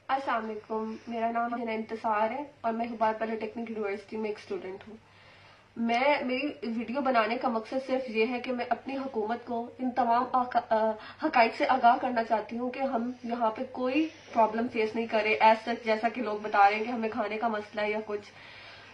अस्सलाम वालेकुम, मेरा नाम हिना इंतसार है और मैं हुबार पॉलिटेक्निक यूनिवर्सिटी में एक स्टूडेंट हूँ। मेरी वीडियो बनाने का मकसद सिर्फ ये है कि मैं अपनी हुकूमत को इन तमाम हकाइक से आगाह करना चाहती हूँ कि हम यहाँ पे कोई प्रॉब्लम फेस नहीं करें एज सच, जैसा कि लोग बता रहे हैं कि हमें खाने का मसला है या कुछ।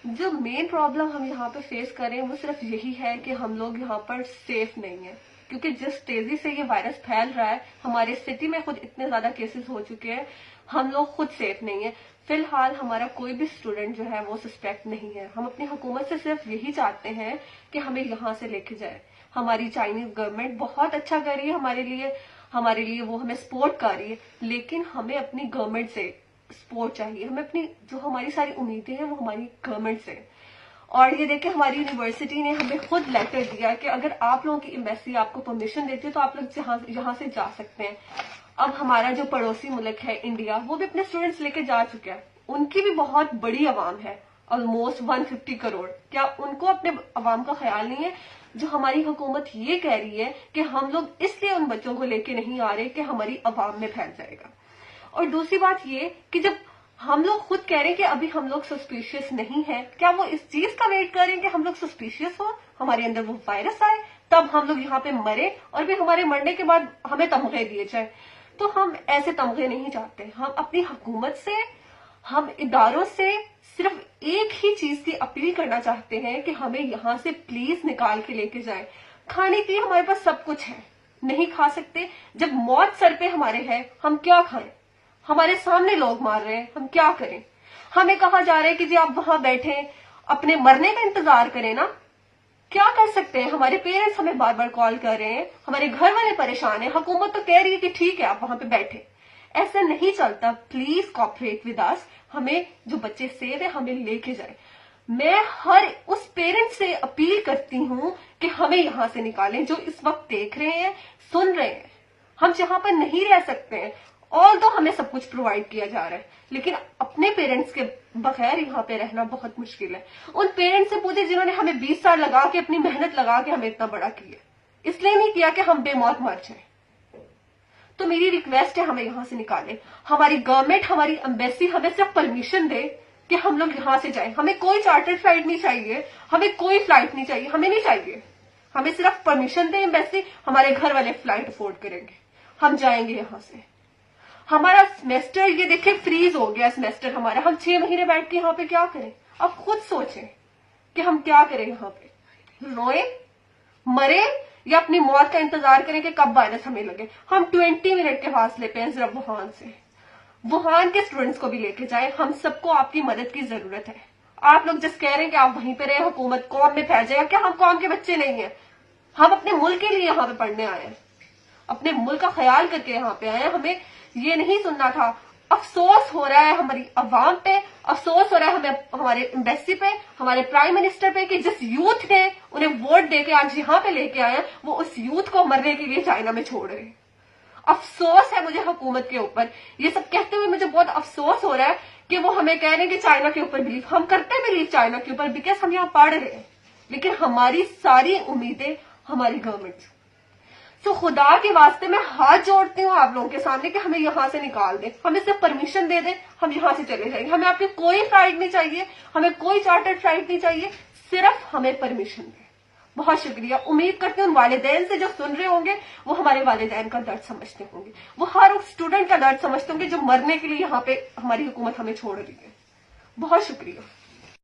जो मेन प्रॉब्लम हम यहाँ पे फेस करें वो सिर्फ यही है कि हम लोग यहाँ पर सेफ नहीं है, क्योंकि जिस तेजी से ये वायरस फैल रहा है, हमारे सिटी में खुद इतने ज्यादा केसेस हो चुके हैं, हम लोग खुद सेफ नहीं है। फिलहाल हमारा कोई भी स्टूडेंट जो है वो सस्पेक्ट नहीं है। हम अपनी हुकूमत से सिर्फ यही चाहते हैं कि हमें यहाँ से लेके जाए। हमारी चाइनीज गवर्नमेंट बहुत अच्छा कर रही है हमारे लिए वो हमें सपोर्ट कर रही है, लेकिन हमें अपनी गवर्नमेंट से सपोर्ट चाहिए। हमें अपनी जो हमारी सारी उम्मीदें हैं वो हमारी गवर्नमेंट से। और ये देखिए, हमारी यूनिवर्सिटी ने हमें खुद लेटर दिया कि अगर आप लोगों की एम्बेसी आपको परमिशन देती है तो आप लोग यहाँ से जा सकते हैं। अब हमारा जो पड़ोसी मुल्क है इंडिया, वो भी अपने स्टूडेंट्स लेके जा चुका है। उनकी भी बहुत बड़ी आवाम है, ऑलमोस्ट 150 करोड़। क्या उनको अपने आवाम का ख्याल नहीं है? जो हमारी हुकूमत ये कह रही है कि हम लोग इसलिए उन बच्चों को लेके नहीं आ रहे कि हमारी आवाम में फैल जाएगा। और दूसरी बात ये कि जब हम लोग खुद कह रहे हैं कि अभी हम लोग सस्पिशियस नहीं है, क्या वो इस चीज का वेट कर रहे हैं कि हम लोग सस्पिशियस हो, हमारे अंदर वो वायरस आए, तब हम लोग यहाँ पे मरे और फिर हमारे मरने के बाद हमें तमगे दिए जाए? तो हम ऐसे तमगे नहीं चाहते। हम अपनी हुकूमत से, हम इदारों से सिर्फ एक ही चीज की अपील करना चाहते हैं कि हमें यहाँ से प्लीज निकाल के लेके जाए। खाने के लिए हमारे पास सब कुछ है, नहीं खा सकते। जब मौत सर पे हमारे है, हम क्या खाएं? हमारे सामने लोग मार रहे हैं, हम क्या करें? हमें कहा जा रहा है कि जी आप वहां बैठे अपने मरने का इंतजार करें ना। क्या कर सकते हैं? हमारे पेरेंट्स हमें बार बार कॉल कर रहे हैं, हमारे घर वाले परेशान हैं, हुकूमत तो कह रही है कि ठीक है आप वहां पे बैठे। ऐसा नहीं चलता। Please cooperate with us. हमें जो बच्चे सेफ है हमें लेके जाए। मैं हर उस पेरेंट्स से अपील करती हूँ कि हमें यहां से निकालें, जो इस वक्त देख रहे हैं, सुन रहे हैं। हम जहां पर नहीं रह सकते हैं, और तो हमें सब कुछ प्रोवाइड किया जा रहा है, लेकिन अपने पेरेंट्स के बगैर यहाँ पे रहना बहुत मुश्किल है। उन पेरेंट्स से पूछे जिन्होंने हमें 20 साल लगा के, अपनी मेहनत लगा के हमें इतना बड़ा किया, इसलिए नहीं किया कि हम बेमौत मर जाए। तो मेरी रिक्वेस्ट है, हमें यहाँ से निकालें। हमारी गवर्नमेंट, हमारी एम्बेसी हमें सिर्फ परमिशन दे कि हम लोग यहाँ से जाएं। हमें कोई चार्टर्ड फ्लाइट नहीं चाहिए, हमें कोई फ्लाइट नहीं चाहिए, हमें नहीं चाहिए। हमें सिर्फ परमिशन दे एम्बेसी, हमारे घर वाले फ्लाइट अफोर्ड करेंगे, हम जाएंगे यहाँ से। हमारा सेमेस्टर ये देखिए फ्रीज हो गया सेमेस्टर हमारा। हम 6 महीने बैठ के यहाँ पे क्या करें? अब खुद सोचें कि हम क्या करें। यहाँ पे रोए, मरे, या अपनी मौत का इंतजार करें कि कब वायरस हमें लगे। हम 20 मिनट के फासले पे हैं सिर्फ वुहान से। वुहान के स्टूडेंट्स को भी लेके जाए। हम सबको आपकी मदद की जरूरत है। आप लोग जिस कह रहे हैं कि आप वहीं पे रहे, हुकूमत कौम में फैल जाएगा, क्या हम कौम के बच्चे नहीं है? हम अपने मुल्क के लिए यहाँ पे पढ़ने आए हैं, अपने मुल्क का ख्याल करके यहाँ पे आए हैं। हमें ये नहीं सुनना था। अफसोस हो रहा है हमारी अवाम पे, अफसोस हो रहा है हमें हमारे एम्बेसी पे, हमारे प्राइम मिनिस्टर पे, कि जिस यूथ ने उन्हें वोट देके आज यहाँ पे लेके आए हैं, वो उस यूथ को मरने के लिए चाइना में छोड़ रहे हैं। अफसोस है मुझे हुकूमत के ऊपर। ये सब कहते हुए मुझे बहुत अफसोस हो रहा है कि वो हमें कह रहे हैं कि चाइना के ऊपर बिलीव। हम करते हैं बिलीव चाइना के ऊपर, बिकॉज हम यहाँ पढ़ रहे हैं, लेकिन हमारी सारी उम्मीदें हमारी गवर्नमेंट से। तो खुदा के वास्ते मैं हाथ जोड़ती हूँ आप लोगों के सामने कि हमें यहाँ से निकाल दें, हमें सिर्फ परमिशन दे दें, हम यहाँ से चले जाएंगे। हमें आपकी कोई फ्लाइट नहीं चाहिए, हमें कोई चार्टर्ड फ्लाइट नहीं चाहिए, सिर्फ हमें परमिशन दें। बहुत शुक्रिया। उम्मीद करती हूँ उन वालिदैन से जो सुन रहे होंगे वो हमारे वालिदैन का दर्द समझते होंगे, वो हर उस स्टूडेंट का दर्द समझते होंगे जो मरने के लिए यहाँ पे हमारी हुकूमत हमें छोड़ रही है। बहुत शुक्रिया।